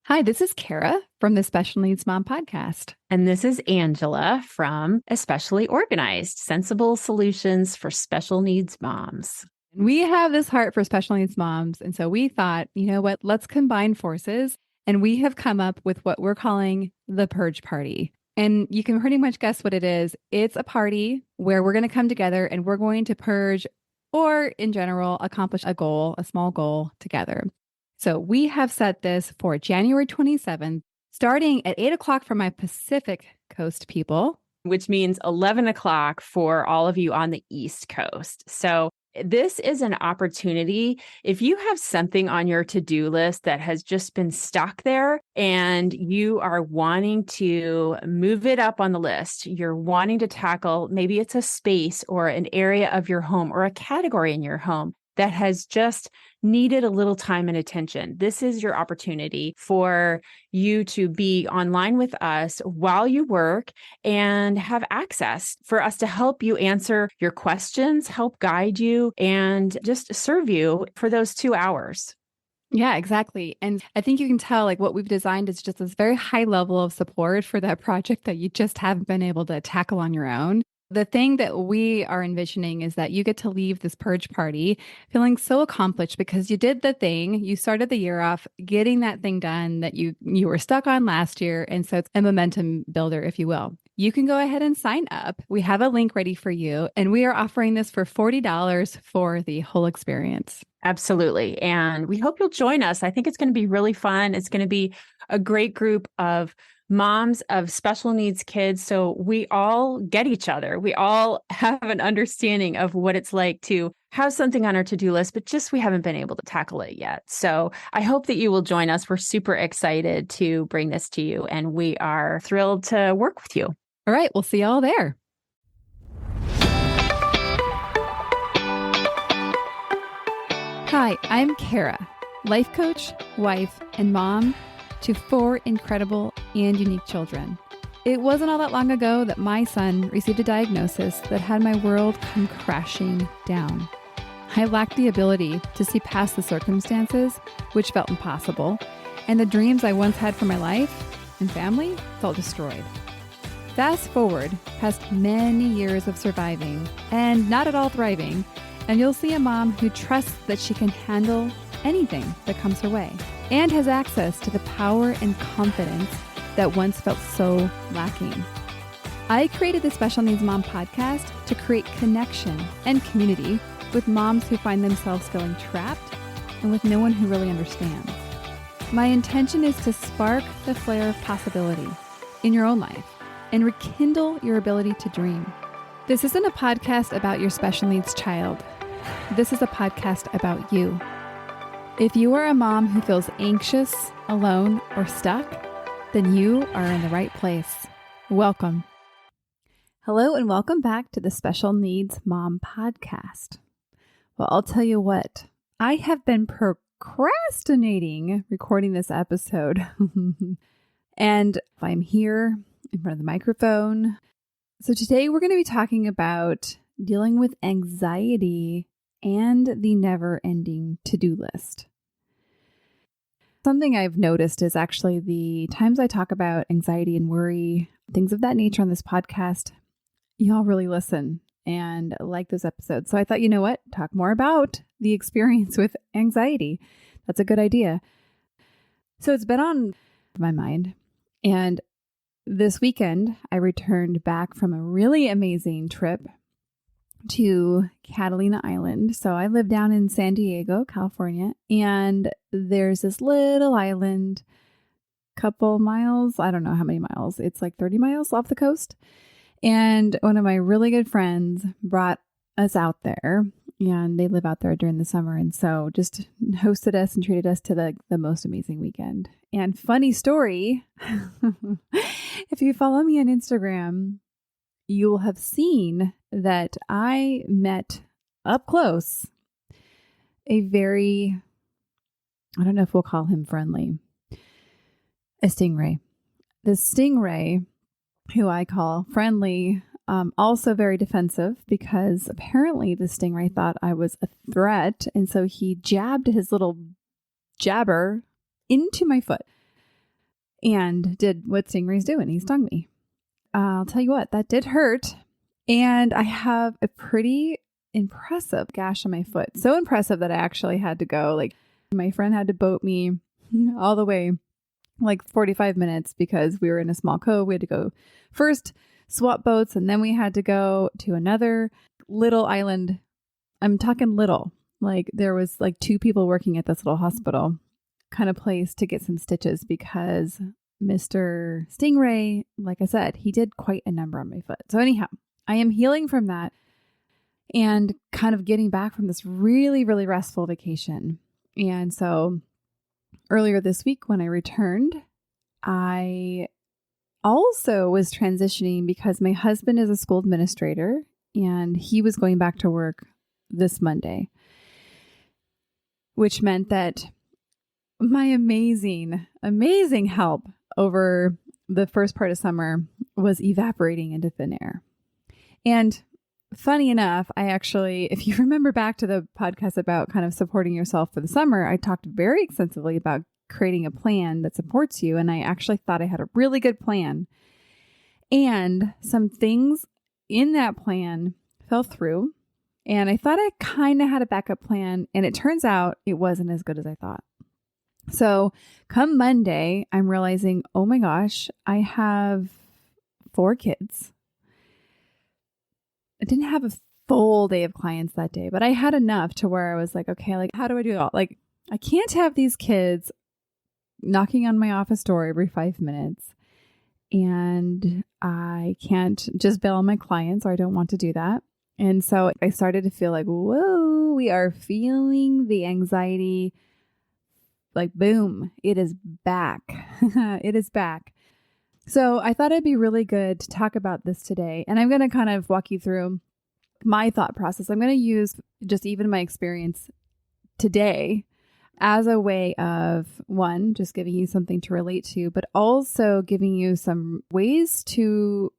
Hi, this is Kara from the Special Needs Mom podcast. And this is Angela from Especially Organized, Sensible Solutions for Special Needs Moms. We have this heart for special needs moms. And so we thought, you know what, let's combine forces. And we have come up with what we're calling the Purge Party. And you can pretty much guess what it is. It's a party where we're going to come together and we're going to purge or, in general, accomplish a goal, a small goal together. So we have set this for January 27th, starting at 8 o'clock for my Pacific Coast people, which means 11 o'clock for all of you on the East Coast. So this is an opportunity. If you have something on your to-do list that has just been stuck there and you are wanting to move it up on the list, you're wanting to tackle, maybe it's a space or an area of your home or a category in your home that has just needed a little time and attention. This is your opportunity for you to be online with us while you work and have access for us to help you answer your questions, help guide you, and just serve you for those 2 hours. Yeah, exactly. And I think you can tell like what we've designed is just this very high level of support for that project that you just haven't been able to tackle on your own. The thing that we are envisioning is that you get to leave this purge party feeling so accomplished because you did the thing. You started the year off getting that thing done that you were stuck on last year. And so it's a momentum builder, if you will. You can go ahead and sign up. We have a link ready for you. And we are offering this for $40 for the whole experience. Absolutely. And we hope you'll join us. I think it's going to be really fun. It's going to be a great group of moms of special needs kids. So we all get each other. We all have an understanding of what it's like to have something on our to-do list, but just we haven't been able to tackle it yet. So I hope that you will join us. We're super excited to bring this to you, and we are thrilled to work with you. All right. We'll see you all there. Hi, I'm Kara, life coach, wife, and mom to 4 incredible and unique children. It wasn't all that long ago that my son received a diagnosis that had my world come crashing down. I lacked the ability to see past the circumstances, which felt impossible, and the dreams I once had for my life and family felt destroyed. Fast forward past many years of surviving and not at all thriving, and you'll see a mom who trusts that she can handle anything that comes her way and has access to the power and confidence that once felt so lacking. I created the Special Needs Mom podcast to create connection and community with moms who find themselves feeling trapped and with no one who really understands. My intention is to spark the flare of possibility in your own life and rekindle your ability to dream. This isn't a podcast about your special needs child. This is a podcast about you. If you are a mom who feels anxious, alone, or stuck, then you are in the right place. Welcome. Hello and welcome back to the Special Needs Mom podcast. Well, I'll tell you what, I have been procrastinating recording this episode. And I'm here in front of the microphone. So today we're going to be talking about dealing with anxiety and the never-ending to-do list. Something I've noticed is actually the times I talk about anxiety and worry, things of that nature on this podcast, y'all really listen and like those episodes. So I thought, you know what? Talk more about the experience with anxiety. That's a good idea. So it's been on my mind. And this weekend, I returned back from a really amazing trip to Catalina Island. So I live down in San Diego, California, and there's this little island, couple miles, I don't know how many miles. It's like 30 miles off the coast. And one of my really good friends brought us out there, and they live out there during the summer. And so just hosted us and treated us to the most amazing weekend. And funny story, if you follow me on Instagram, you will have seen that I met up close a very, I don't know if we'll call him friendly, a stingray. The stingray, who I call friendly, also very defensive because apparently the stingray thought I was a threat. And so he jabbed his little jabber into my foot. and did what stingrays do, and he stung me. I'll tell you what, that did hurt. And I have a pretty impressive gash on my foot. So impressive that I actually had to go. Like, my friend had to boat me all the way like 45 minutes because we were in a small cove. We had to go first swap boats, and then we had to go to another little island. I'm talking little. Like, there was like 2 people working at this little hospital kind of place to get some stitches because Mr. Stingray, like I said, he did quite a number on my foot. So anyhow, I am healing from that and kind of getting back from this really, really restful vacation. And so earlier this week when I returned, I also was transitioning because my husband is a school administrator and he was going back to work this Monday, which meant that my amazing, amazing help over the first part of summer was evaporating into thin air. And funny enough, I actually, if you remember back to the podcast about kind of supporting yourself for the summer, I talked very extensively about creating a plan that supports you. And I actually thought I had a really good plan. And some things in that plan fell through. And I thought I kind of had a backup plan. And it turns out it wasn't as good as I thought. So come Monday, I'm realizing, oh my gosh, I have 4 kids. I didn't have a full day of clients that day, but I had enough to where I was like, okay, like, how do I do it all? Like, I can't have these kids knocking on my office door every 5 minutes. And I can't just bail on my clients, or I don't want to do that. And so I started to feel like, whoa, we are feeling the anxiety. Like, boom, it is back. It is back. So I thought it'd be really good to talk about this today. And I'm going to kind of walk you through my thought process. I'm going to use just even my experience today as a way of, one, just giving you something to relate to, but also giving you some ways to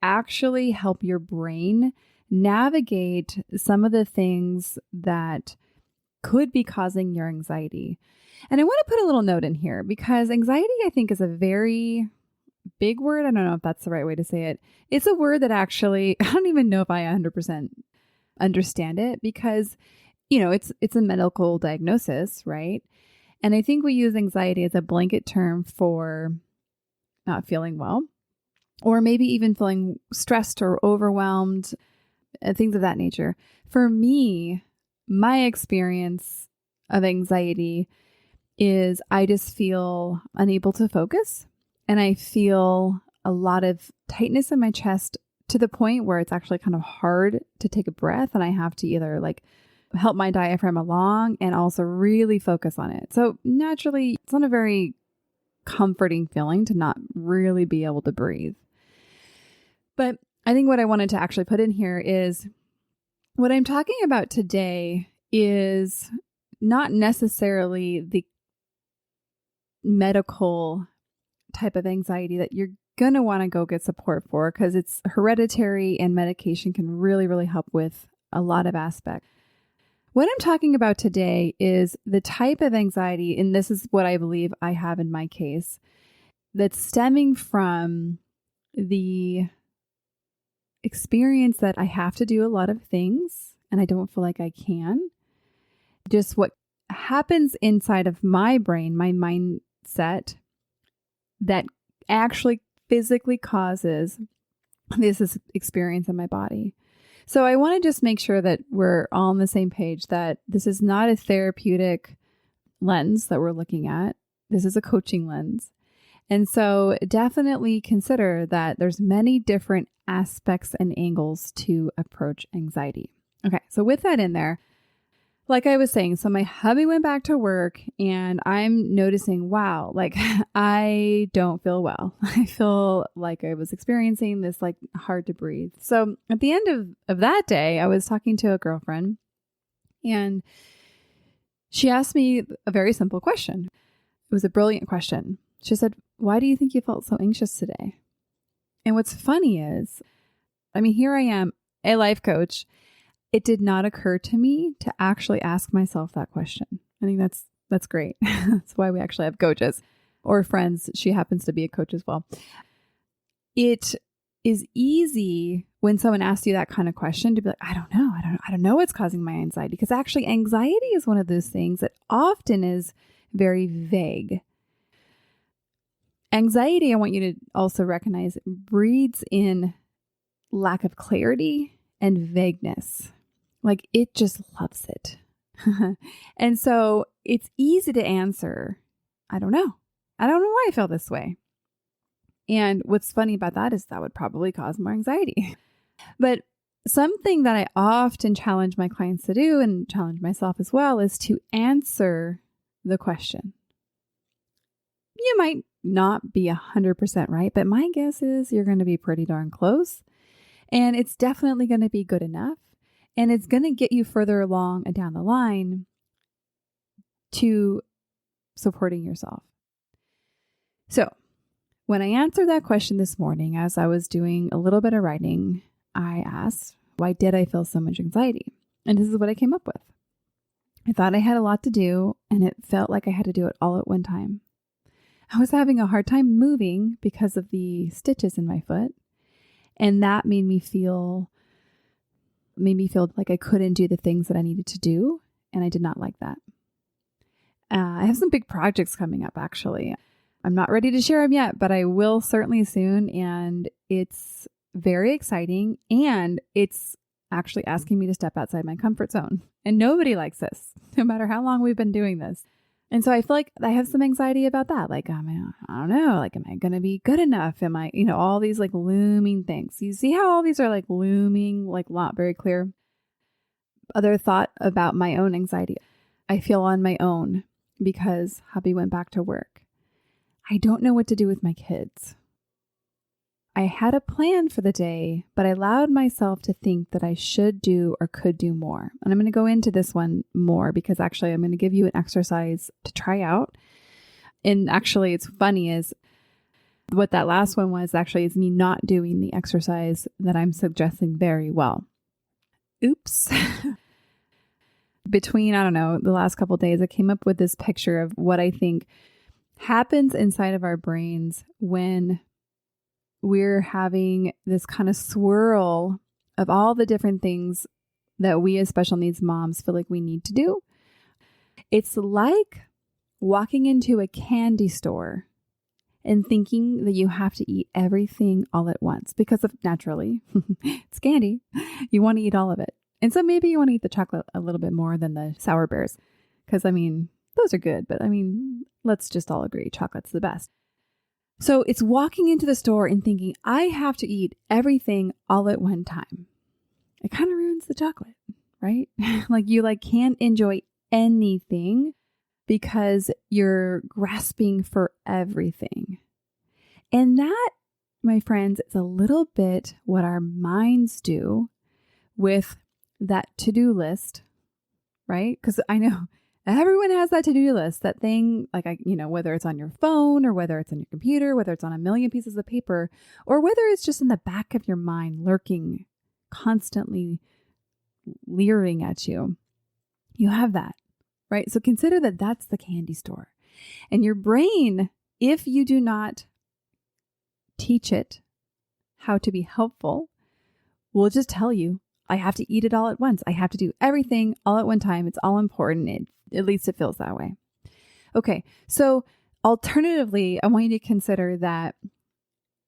actually help your brain navigate some of the things that could be causing your anxiety. And I want to put a little note in here because anxiety, I think, is a very big word. I don't know if that's the right way to say it. It's a word that actually, I don't even know if I 100% understand it because, you know, it's a medical diagnosis, right? And I think we use anxiety as a blanket term for not feeling well, or maybe even feeling stressed or overwhelmed, things of that nature. For me, my experience of anxiety is I just feel unable to focus, and I feel a lot of tightness in my chest to the point where it's actually kind of hard to take a breath, and I have to either like help my diaphragm along and also really focus on it. So naturally, it's not a very comforting feeling to not really be able to breathe. But I think what I wanted to actually put in here is what I'm talking about today is not necessarily the medical type of anxiety that you're going to want to go get support for because it's hereditary and medication can really, really help with a lot of aspects. What I'm talking about today is the type of anxiety, and this is what I believe I have in my case, that's stemming from the experience that I have to do a lot of things and I don't feel like I can. Just what happens inside of my brain, my mindset, that actually physically causes this experience in my body. So I want to just make sure that we're all on the same page, that this is not a therapeutic lens that we're looking at. This is a coaching lens. And so definitely consider that there's many different aspects and angles to approach anxiety. Okay, so with that in there, like I was saying, so my hubby went back to work and I'm noticing, wow, like I don't feel well. I feel like I was experiencing this like hard to breathe. So at the end of that day, I was talking to a girlfriend and she asked me a very simple question. It was a brilliant question. She said, "Why do you think you felt so anxious today?" And what's funny is, I mean, here I am, a life coach. It did not occur to me to actually ask myself that question. I think that's great. That's why we actually have coaches. or friends. She happens to be a coach as well. It is easy when someone asks you that kind of question to be like, I don't know what's causing my anxiety. Because actually anxiety is one of those things that often is very vague. Anxiety, I want you to also recognize, breeds in lack of clarity and vagueness. Like it just loves it. And so it's easy to answer, I don't know. I don't know why I feel this way. And what's funny about that is that would probably cause more anxiety. But something that I often challenge my clients to do and challenge myself as well is to answer the question. You might not be 100% right, but my guess is you're going to be pretty darn close. And it's definitely going to be good enough. And it's going to get you further along and down the line to supporting yourself. So when I answered that question this morning, as I was doing a little bit of writing, I asked, why did I feel so much anxiety? And this is what I came up with. I thought I had a lot to do, and it felt like I had to do it all at one time. I was having a hard time moving because of the stitches in my foot. And that made me feel like I couldn't do the things that I needed to do. And I did not like that. I have some big projects coming up, actually. I'm not ready to share them yet, but I will certainly soon. And it's very exciting. And it's actually asking me to step outside my comfort zone. And nobody likes this, no matter how long we've been doing this. And so I feel like I have some anxiety about that. Like, I don't know, like, am I going to be good enough? Am I, all these like looming things. You see how all these are like looming, like not very clear. Other thought about my own anxiety. I feel on my own because hubby went back to work. I don't know what to do with my kids. I had a plan for the day, but I allowed myself to think that I should do or could do more. And I'm going to go into this one more because actually I'm going to give you an exercise to try out. And actually it's funny is what that last one was actually is me not doing the exercise that I'm suggesting very well. Oops. Between, I don't know, the last couple of days, I came up with this picture of what I think happens inside of our brains when we're having this kind of swirl of all the different things that we as special needs moms feel like we need to do. It's like walking into a candy store and thinking that you have to eat everything all at once because of naturally it's candy. You want to eat all of it. And so maybe you want to eat the chocolate a little bit more than the sour bears. Because those are good, but let's just all agree chocolate's the best. So it's walking into the store and thinking, I have to eat everything all at one time. It kind of ruins the chocolate, right? Like you can't enjoy anything because you're grasping for everything. And that, my friends, is a little bit what our minds do with that to-do list, right? Because I know everyone has that to-do list, that thing, whether it's on your phone or whether it's on your computer, whether it's on a million pieces of paper, or whether it's just in the back of your mind, lurking, constantly leering at you. You have that, right? So consider that that's the candy store. And your brain, if you do not teach it how to be helpful, will just tell you, I have to eat it all at once. I have to do everything all at one time. It's all important. At least it feels that way. Okay. So alternatively, I want you to consider that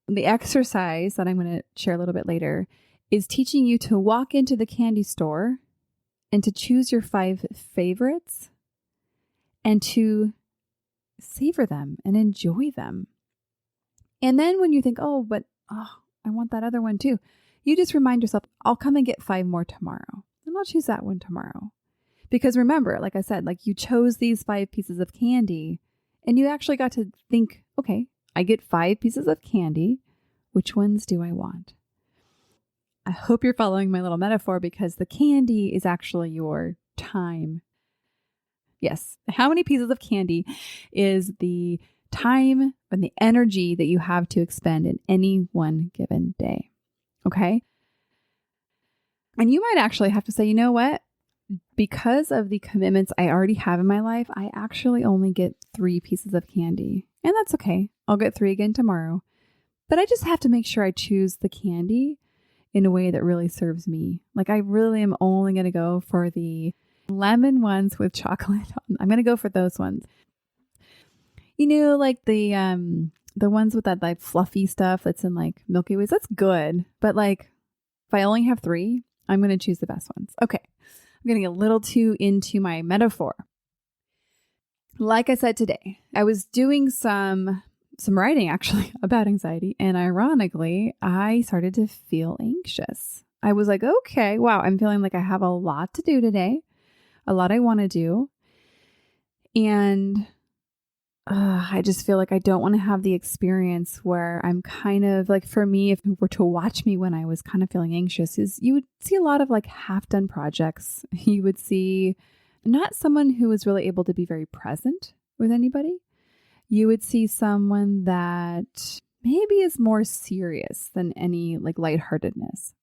the exercise that I'm going to share a little bit later is teaching you to walk into the candy store and to choose your 5 favorites and to savor them and enjoy them. And then when you think, I want that other one too. You just remind yourself, I'll come and get 5 more tomorrow. And I'll choose that one tomorrow. Because remember, like I said, you chose these 5 pieces of candy and you actually got to think, okay, I get 5 pieces of candy. Which ones do I want? I hope you're following my little metaphor because the candy is actually your time. Yes. How many pieces of candy is the time and the energy that you have to expend in any one given day? Okay. And you might actually have to say, you know what? Because of the commitments I already have in my life, I actually only get 3 pieces of candy. And that's okay. I'll get 3 again tomorrow. But I just have to make sure I choose the candy in a way that really serves me. Like I really am only going to go for the lemon ones with chocolate. I'm going to go for those ones. You know, like the ones with that like fluffy stuff that's in like Milky Ways. That's good. But like if I only have 3, I'm going to choose the best ones. Okay. I'm getting a little too into my metaphor. Like I said today, I was doing some writing actually about anxiety. And ironically, I started to feel anxious. I was like, okay, wow, I'm feeling like I have a lot to do today, a lot I want to do. And I just feel like I don't want to have the experience where I'm kind of like, for me, if you were to watch me when I was kind of feeling anxious, is you would see a lot of like half done projects. You would see not someone who was really able to be very present with anybody. You would see someone that maybe is more serious than any like lightheartedness.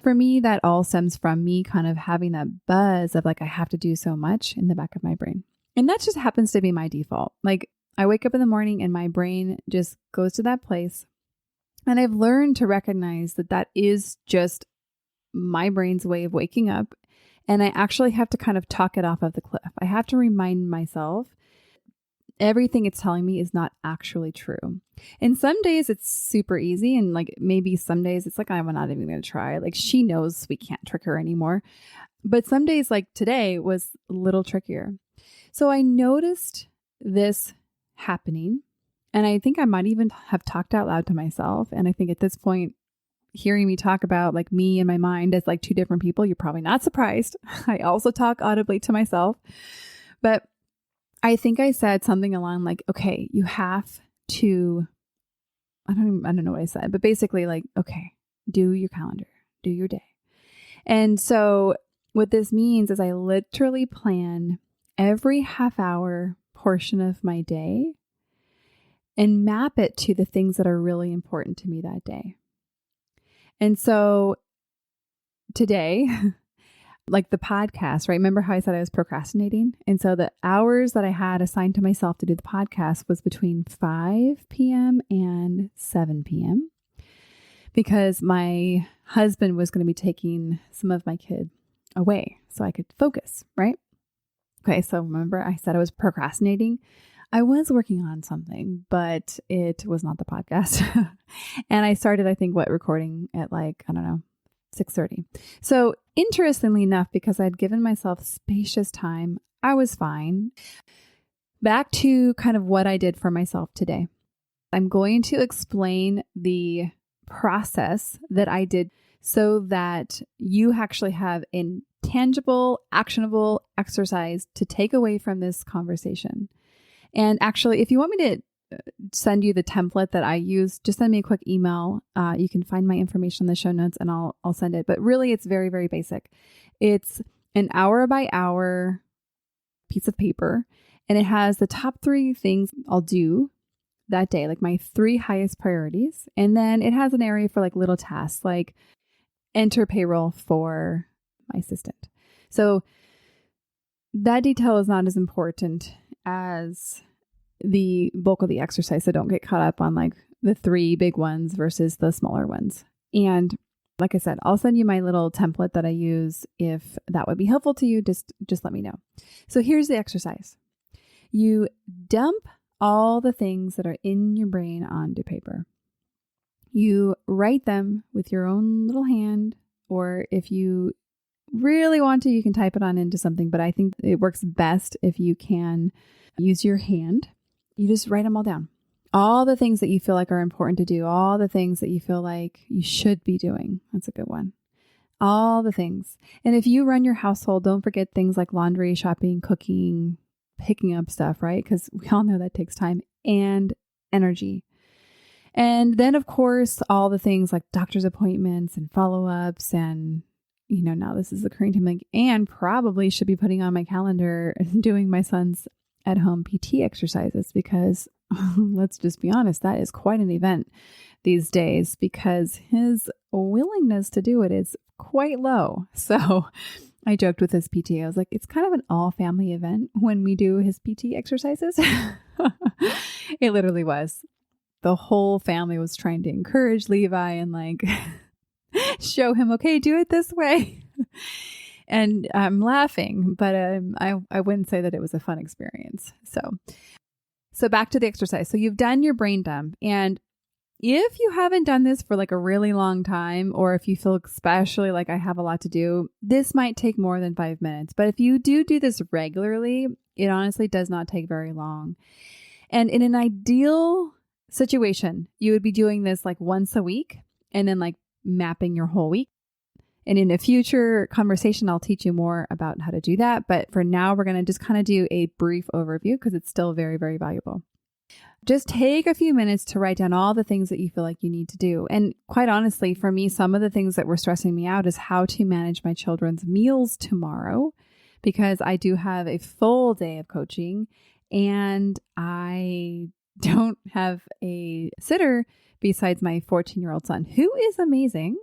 For me, that all stems from me kind of having that buzz of like, I have to do so much in the back of my brain. And that just happens to be my default. Like I wake up in the morning and my brain just goes to that place. And I've learned to recognize that that is just my brain's way of waking up. And I actually have to kind of talk it off of the cliff. I have to remind myself everything it's telling me is not actually true. And some days it's super easy. And like maybe some days it's like, I'm not even going to try. Like she knows we can't trick her anymore. But some days like today was a little trickier. So I noticed this happening. And I think I might even have talked out loud to myself. And I think at this point, hearing me talk about like me and my mind as like 2 different people, you're probably not surprised. I also talk audibly to myself. But I think I said something along like, okay, you have to, I don't know what I said, but basically like, okay, do your calendar, do your day. And so what this means is I literally plan every half-hour portion of my day and map it to the things that are really important to me that day. And so today, like the podcast, right? Remember how I said I was procrastinating? And so the hours that I had assigned to myself to do the podcast was between 5 p.m. and 7 p.m. because my husband was going to be taking some of my kid away so I could focus, right? Okay, so remember I said I was procrastinating. I was working on something, but it was not the podcast. And I started, I think, recording at like, I don't know, 6:30. So interestingly enough, because I'd given myself spacious time, I was fine. Back to kind of what I did for myself today. I'm going to explain the process that I did so that you actually have a tangible, actionable exercise to take away from this conversation. And actually, if you want me to send you the template that I use, just send me a quick email. You can find my information in the show notes and I'll send it. But really, it's very, very basic. It's an hour by hour piece of paper, and it has the top 3 things I'll do that day, like my 3 highest priorities. And then it has an area for like little tasks, like enter payroll for my assistant. So that detail is not as important as the bulk of the exercise. So don't get caught up on like the 3 big ones versus the smaller ones. And like I said, I'll send you my little template that I use. If that would be helpful to you, just let me know. So here's the exercise. You dump all the things that are in your brain onto paper. You write them with your own little hand, or if you really want to, you can type it on into something, but I think it works best if you can use your hand. You just write them all down. All the things that you feel like are important to do, all the things that you feel like you should be doing. That's a good one. All the things. And if you run your household, don't forget things like laundry, shopping, cooking, picking up stuff, right? Because we all know that takes time and energy. And then, of course, all the things like doctor's appointments and follow-ups and, you know, now this is occurring to me, and probably should be putting on my calendar and doing my son's at-home PT exercises because let's just be honest, that is quite an event these days because his willingness to do it is quite low. So I joked with his PT. I was like, it's kind of an all-family event when we do his PT exercises. It literally was. The whole family was trying to encourage Levi and like show him, okay, do it this way. And I'm laughing, but I wouldn't say that it was a fun experience. So back to the exercise. So you've done your brain dump, and if you haven't done this for like a really long time, or if you feel especially like I have a lot to do, this might take more than 5 minutes. But if you do this regularly, it honestly does not take very long. And in an ideal situation, you would be doing this like once a week and then like mapping your whole week. And in a future conversation, I'll teach you more about how to do that. But for now, we're going to just kind of do a brief overview because it's still very, very valuable. Just take a few minutes to write down all the things that you feel like you need to do. And quite honestly, for me, some of the things that were stressing me out is how to manage my children's meals tomorrow, because I do have a full day of coaching and I don't have a sitter besides my 14-year-old son, who is amazing,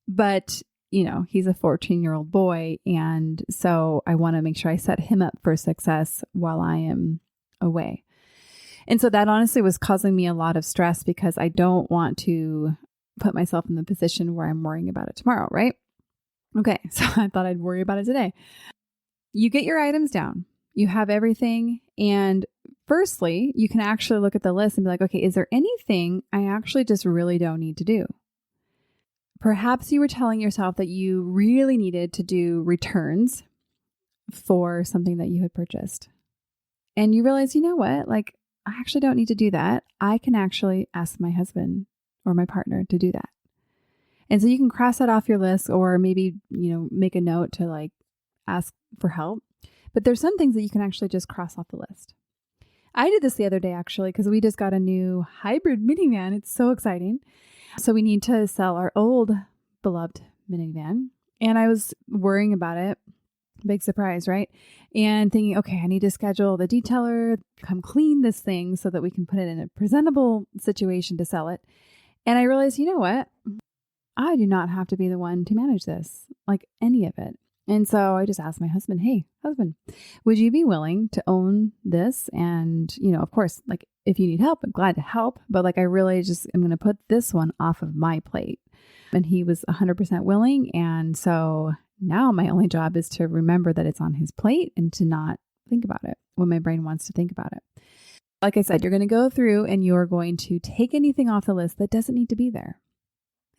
but you know, he's a 14-year-old boy. And so I want to make sure I set him up for success while I am away. And so that honestly was causing me a lot of stress because I don't want to put myself in the position where I'm worrying about it tomorrow, right? Okay, so I thought I'd worry about it today. You get your items down. You have everything. And firstly, you can actually look at the list and be like, okay, is there anything I actually just really don't need to do? Perhaps you were telling yourself that you really needed to do returns for something that you had purchased. And you realize, you know what? Like, I actually don't need to do that. I can actually ask my husband or my partner to do that. And so you can cross that off your list, or maybe, you know, make a note to like ask for help. But there's some things that you can actually just cross off the list. I did this the other day, actually, because we just got a new hybrid minivan. It's so exciting. So we need to sell our old beloved minivan. And I was worrying about it. Big surprise, right? And thinking, okay, I need to schedule the detailer, come clean this thing so that we can put it in a presentable situation to sell it. And I realized, you know what? I do not have to be the one to manage this, like any of it. And so I just asked my husband, hey, husband, would you be willing to own this? And, you know, of course, like if you need help, I'm glad to help. But like, I really just am going to put this one off of my plate. And he was 100% willing. And so now my only job is to remember that it's on his plate and to not think about it when my brain wants to think about it. Like I said, you're going to go through and you're going to take anything off the list that doesn't need to be there.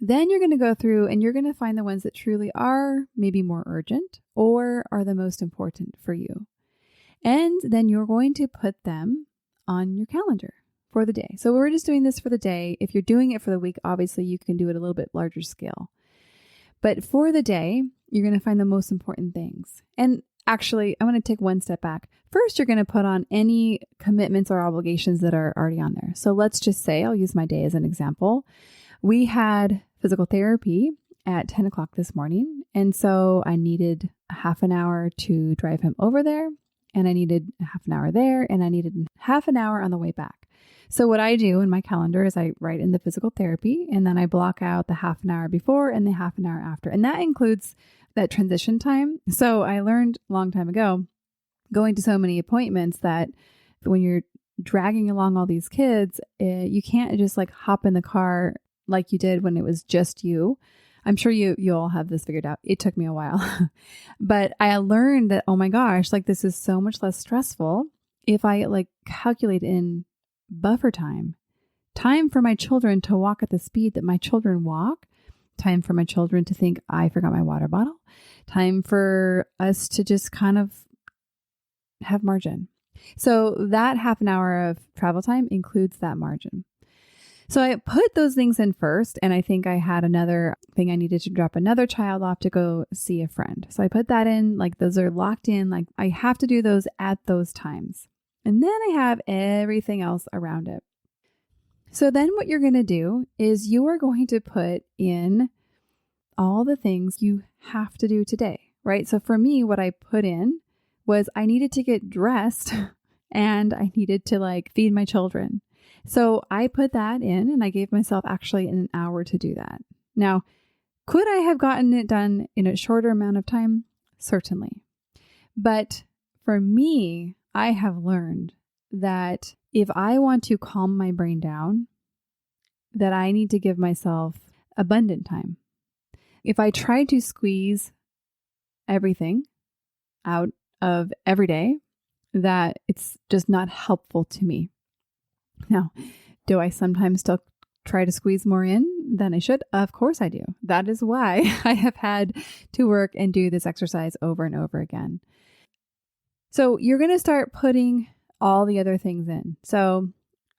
Then you're going to go through and you're going to find the ones that truly are maybe more urgent or are the most important for you. And then you're going to put them on your calendar for the day. So we're just doing this for the day. If you're doing it for the week, obviously you can do it a little bit larger scale. But for the day, you're going to find the most important things. And actually, I want to take one step back. First, you're going to put on any commitments or obligations that are already on there. So let's just say, I'll use my day as an example. We had physical therapy at 10 o'clock this morning. And so I needed a half an hour to drive him over there. And I needed a half an hour there. And I needed half an hour on the way back. So what I do in my calendar is I write in the physical therapy and then I block out the half an hour before and the half an hour after. And that includes that transition time. So I learned a long time ago, going to so many appointments, that when you're dragging along all these kids, you can't just like hop in the car like you did when it was just you. I'm sure you all have this figured out. It took me a while, but I learned that, oh my gosh, like this is so much less stressful if I like calculate in buffer time for my children to walk at the speed that my children walk, time for my children to think I forgot my water bottle, time for us to just kind of have margin. So that half an hour of travel time includes that margin. So I put those things in first, and I think I had another thing I needed to drop another child off to go see a friend. So I put that in, like those are locked in, like I have to do those at those times. And then I have everything else around it. So then what you're going to do is you are going to put in all the things you have to do today, right? So for me, what I put in was I needed to get dressed and I needed to like feed my children. So I put that in and I gave myself actually an hour to do that. Now, could I have gotten it done in a shorter amount of time? Certainly. But for me, I have learned that if I want to calm my brain down, that I need to give myself abundant time. If I try to squeeze everything out of every day, that it's just not helpful to me. Now, do I sometimes still try to squeeze more in than I should? Of course I do. That is why I have had to work and do this exercise over and over again. So you're going to start putting all the other things in. So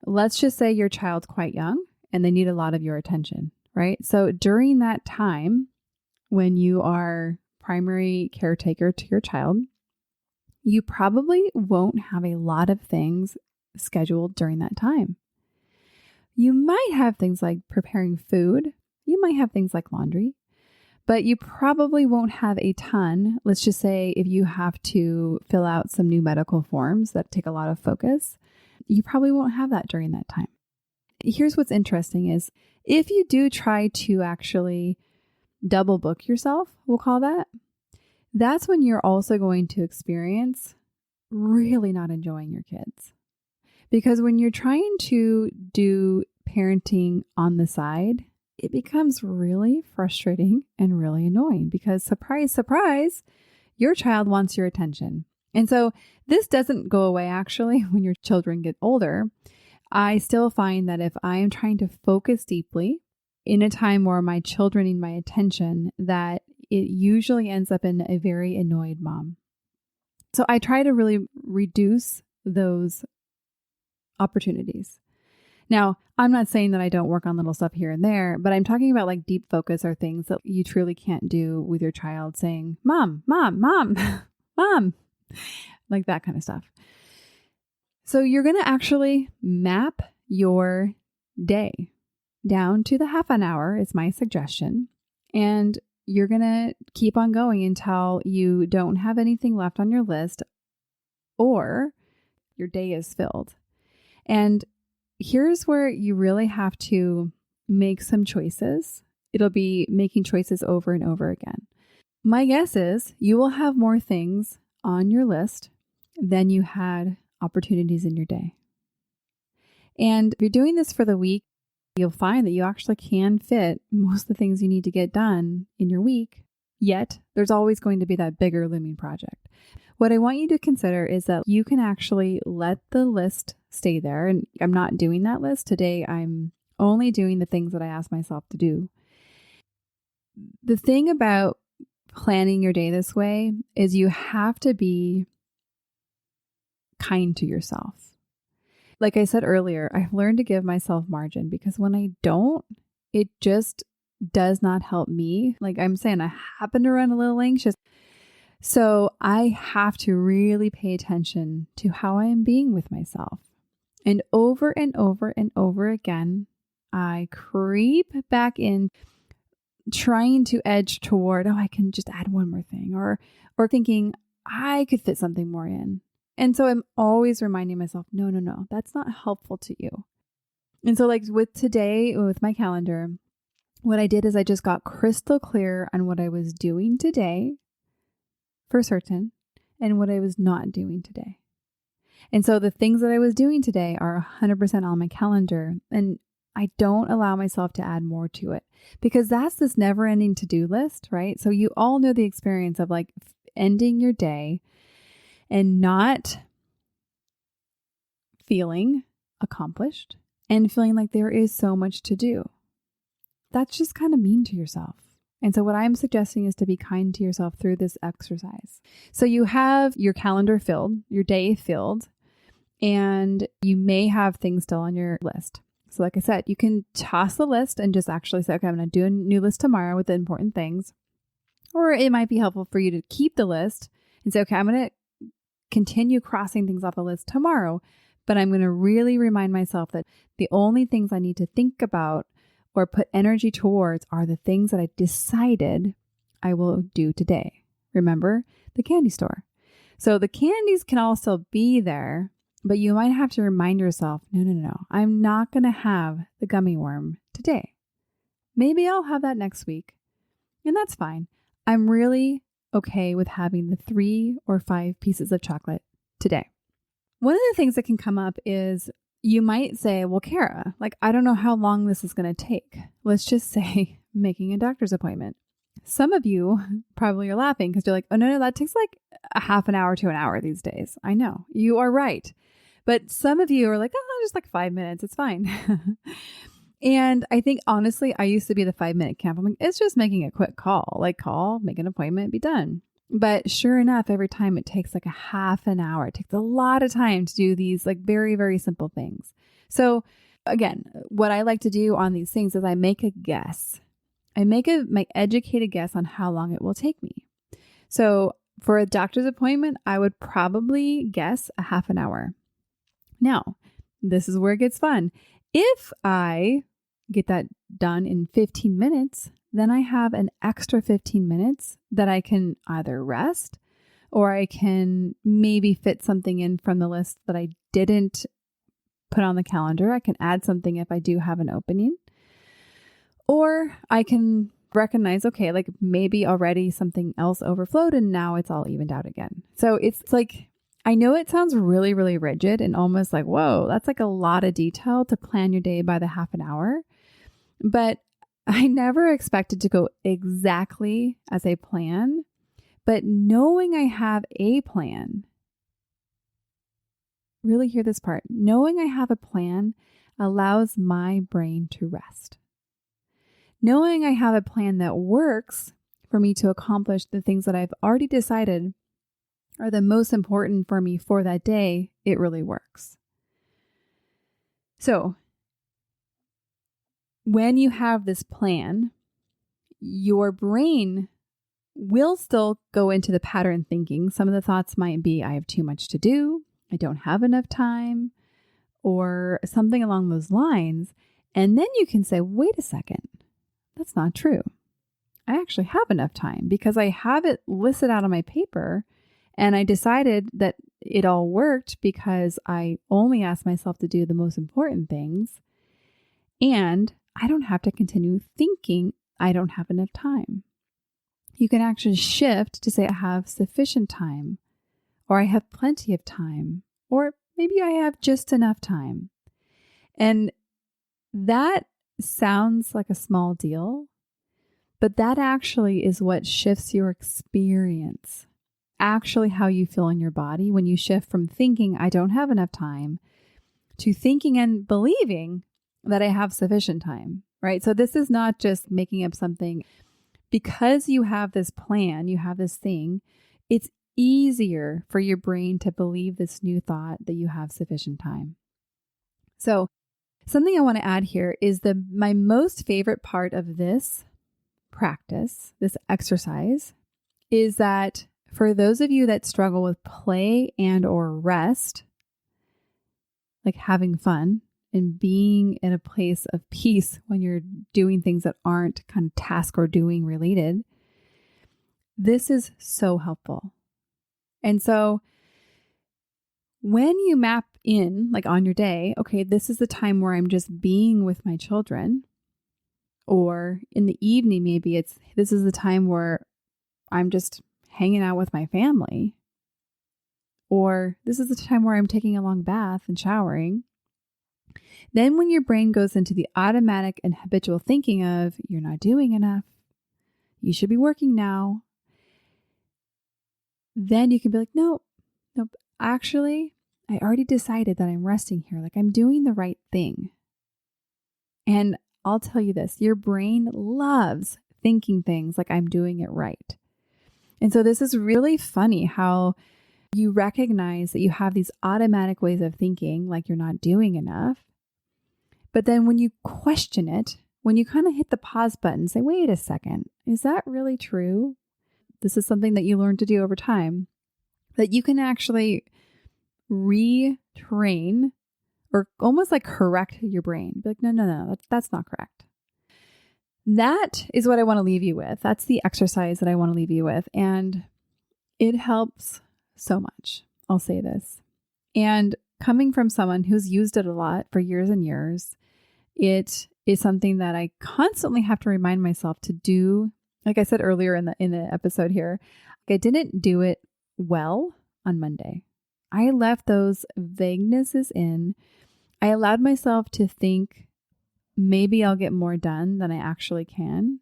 let's just say your child's quite young and they need a lot of your attention, right? So during that time, when you are primary caretaker to your child, you probably won't have a lot of things scheduled during that time. You might have things like preparing food. You might have things like laundry, but you probably won't have a ton. Let's just say if you have to fill out some new medical forms that take a lot of focus, you probably won't have that during that time. Here's what's interesting is if you do try to actually double book yourself, we'll call that, that's when you're also going to experience really not enjoying your kids. Because when you're trying to do parenting on the side, it becomes really frustrating and really annoying because surprise, surprise, your child wants your attention. And so this doesn't go away actually when your children get older. I still find that if I am trying to focus deeply in a time where my children need my attention, that it usually ends up in a very annoyed mom. So I try to really reduce those opportunities. Now, I'm not saying that I don't work on little stuff here and there, but I'm talking about like deep focus or things that you truly can't do with your child saying, mom, mom, mom, mom, like that kind of stuff. So you're going to actually map your day down to the half an hour is my suggestion. And you're going to keep on going until you don't have anything left on your list or your day is filled. And here's where you really have to make some choices. It'll be making choices over and over again. My guess is you will have more things on your list than you had opportunities in your day. And if you're doing this for the week, you'll find that you actually can fit most of the things you need to get done in your week, yet there's always going to be that bigger looming project. What I want you to consider is that you can actually let the list stay there. And I'm not doing that list today. I'm only doing the things that I ask myself to do. The thing about planning your day this way is you have to be kind to yourself. Like I said earlier, I've learned to give myself margin because when I don't, it just does not help me. Like I'm saying, I happen to run a little anxious. So I have to really pay attention to how I am being with myself. And over and over and over again, I creep back in trying to edge toward, I can just add one more thing or thinking I could fit something more in. And so I'm always reminding myself, no, that's not helpful to you. And so like with today, with my calendar, what I did is I just got crystal clear on what I was doing today for certain and what I was not doing today. And so the things that I was doing today are 100% on my calendar, and I don't allow myself to add more to it because that's this never ending to-do list, right? So you all know the experience of like ending your day and not feeling accomplished and feeling like there is so much to do. That's just kind of mean to yourself. And so what I'm suggesting is to be kind to yourself through this exercise. So you have your calendar filled, your day filled, and you may have things still on your list. So like I said, you can toss the list and just actually say, okay, I'm going to do a new list tomorrow with the important things. Or it might be helpful for you to keep the list and say, okay, I'm going to continue crossing things off the list tomorrow, but I'm going to really remind myself that the only things I need to think about or put energy towards are the things that I decided I will do today. Remember the candy store. So the candies can all still be there, but you might have to remind yourself, no, I'm not going to have the gummy worm today. Maybe I'll have that next week. And that's fine. I'm really okay with having the 3 or 5 pieces of chocolate today. One of the things that can come up is you might say, well, Kara, like, I don't know how long this is going to take. Let's just say making a doctor's appointment. Some of you probably are laughing because you're like, oh, no, that takes like a half an hour to an hour these days. I know, you are right. But some of you are like, oh, just like 5 minutes. It's fine. And I think, honestly, I used to be the 5-minute camp. I'm like, it's just making a quick call, make an appointment, be done. But sure enough, every time it takes like a half an hour. It takes a lot of time to do these like very, very simple things. So again, what I like to do on these things is I make a guess. I make my educated guess on how long it will take me. So for a doctor's appointment, I would probably guess a half an hour. Now, this is where it gets fun. If I get that done in 15 minutes, then I have an extra 15 minutes that I can either rest or I can maybe fit something in from the list that I didn't put on the calendar. I can add something if I do have an opening. Or I can recognize, okay, like maybe already something else overflowed and now it's all evened out again. So it's like, I know it sounds really, really rigid and almost like, whoa, that's like a lot of detail to plan your day by the half an hour. But I never expected to go exactly as I plan. But knowing I have a plan, really hear this part, knowing I have a plan allows my brain to rest. Knowing I have a plan that works for me to accomplish the things that I've already decided are the most important for me for that day, it really works. So when you have this plan, your brain will still go into the pattern thinking. Some of the thoughts might be, I have too much to do, I don't have enough time, or something along those lines. And then you can say, wait a second, that's not true. I actually have enough time because I have it listed out on my paper. And I decided that it all worked because I only asked myself to do the most important things. And I don't have to continue thinking I don't have enough time. You can actually shift to say I have sufficient time, or I have plenty of time, or maybe I have just enough time. And that sounds like a small deal, but that actually is what shifts your experience. Actually how you feel in your body when you shift from thinking I don't have enough time to thinking and believing that I have sufficient time, right? So this is not just making up something. Because you have this plan, you have this thing, it's easier for your brain to believe this new thought that you have sufficient time. So something I want to add here is my most favorite part of this practice, this exercise, is that for those of you that struggle with play and or rest, like having fun and being in a place of peace when you're doing things that aren't kind of task or doing related, this is so helpful. And so when you map in, like on your day, okay, this is the time where I'm just being with my children, or in the evening, maybe this is the time where I'm just hanging out with my family, or this is the time where I'm taking a long bath and showering. Then when your brain goes into the automatic and habitual thinking of you're not doing enough, you should be working now, then you can be like, nope, actually, I already decided that I'm resting here. Like I'm doing the right thing. And I'll tell you this, your brain loves thinking things like I'm doing it right. And so this is really funny how you recognize that you have these automatic ways of thinking like you're not doing enough. But then when you question it, when you kind of hit the pause button, say, wait a second, is that really true? This is something that you learn to do over time, that you can actually retrain or almost like correct your brain. Be like, no, that's not correct. That is what I want to leave you with. That's the exercise that I want to leave you with. And it helps so much. I'll say this. And coming from someone who's used it a lot for years and years, it is something that I constantly have to remind myself to do. Like I said earlier in the episode here, I didn't do it well on Monday. I left those vaguenesses in. I allowed myself to think maybe I'll get more done than I actually can.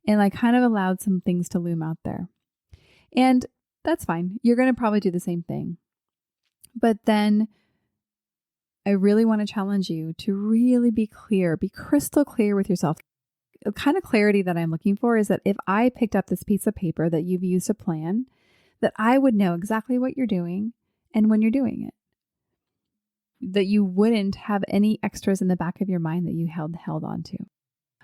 And I kind of allowed some things to loom out there. And that's fine. You're going to probably do the same thing. But then I really want to challenge you to really be clear, be crystal clear with yourself. The kind of clarity that I'm looking for is that if I picked up this piece of paper that you've used to plan, that I would know exactly what you're doing and when you're doing it. That you wouldn't have any extras in the back of your mind that you held on to.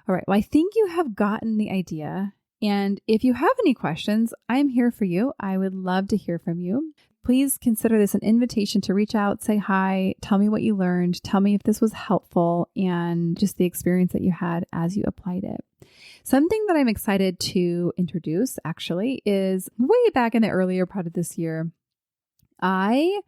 All right. Well, I think you have gotten the idea. And if you have any questions, I'm here for you. I would love to hear from you. Please consider this an invitation to reach out, say hi, tell me what you learned, tell me if this was helpful and just the experience that you had as you applied it. Something that I'm excited to introduce actually is way back in the earlier part of this year, I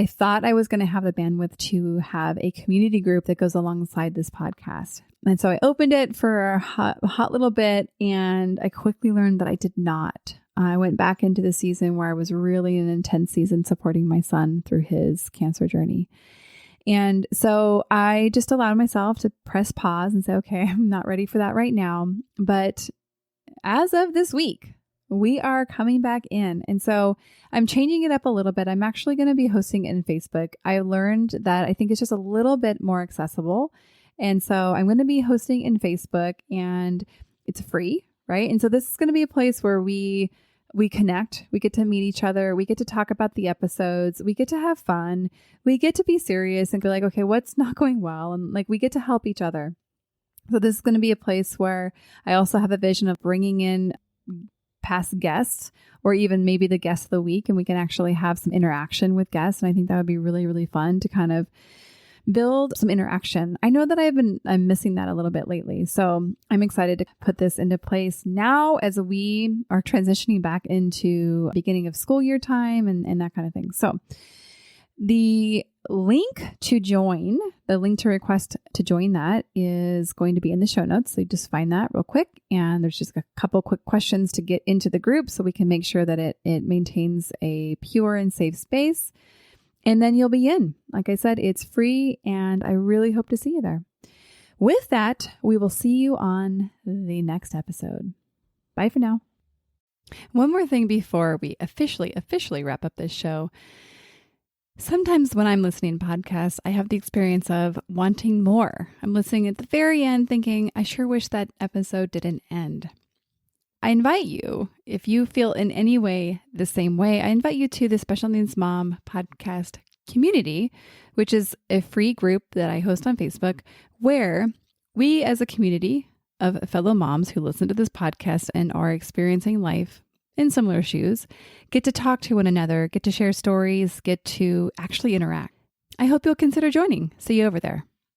thought I was going to have the bandwidth to have a community group that goes alongside this podcast. And so I opened it for a hot little bit, and I quickly learned that I did not. I went back into the season where I was really in an intense season supporting my son through his cancer journey. And so I just allowed myself to press pause and say, okay, I'm not ready for that right now. But as of this week, we are coming back in. And so I'm changing it up a little bit. I'm actually going to be hosting it in Facebook. I learned that I think it's just a little bit more accessible. And so I'm going to be hosting in Facebook, and it's free, right? And so this is going to be a place where we connect, we get to meet each other, we get to talk about the episodes, we get to have fun, we get to be serious and be like, okay, what's not going well? And like, we get to help each other. So this is going to be a place where I also have a vision of bringing in past guests or even maybe the guest of the week, and we can actually have some interaction with guests. And I think that would be really, really fun to kind of build some interaction. I know that I'm missing that a little bit lately. So I'm excited to put this into place now as we are transitioning back into beginning of school year time and that kind of thing. So the link to request to join that is going to be in the show notes. So you just find that real quick. And there's just a couple quick questions to get into the group so we can make sure that it maintains a pure and safe space. And then you'll be in. Like I said, it's free, and I really hope to see you there. With that, we will see you on the next episode. Bye for now. One more thing before we officially wrap up this show. Sometimes when I'm listening to podcasts, I have the experience of wanting more. I'm listening at the very end thinking, I sure wish that episode didn't end. I invite you, if you feel in any way the same way, I invite you to the Special Needs Mom podcast community, which is a free group that I host on Facebook, where we as a community of fellow moms who listen to this podcast and are experiencing life in similar shoes, get to talk to one another, get to share stories, get to actually interact. I hope you'll consider joining. See you over there.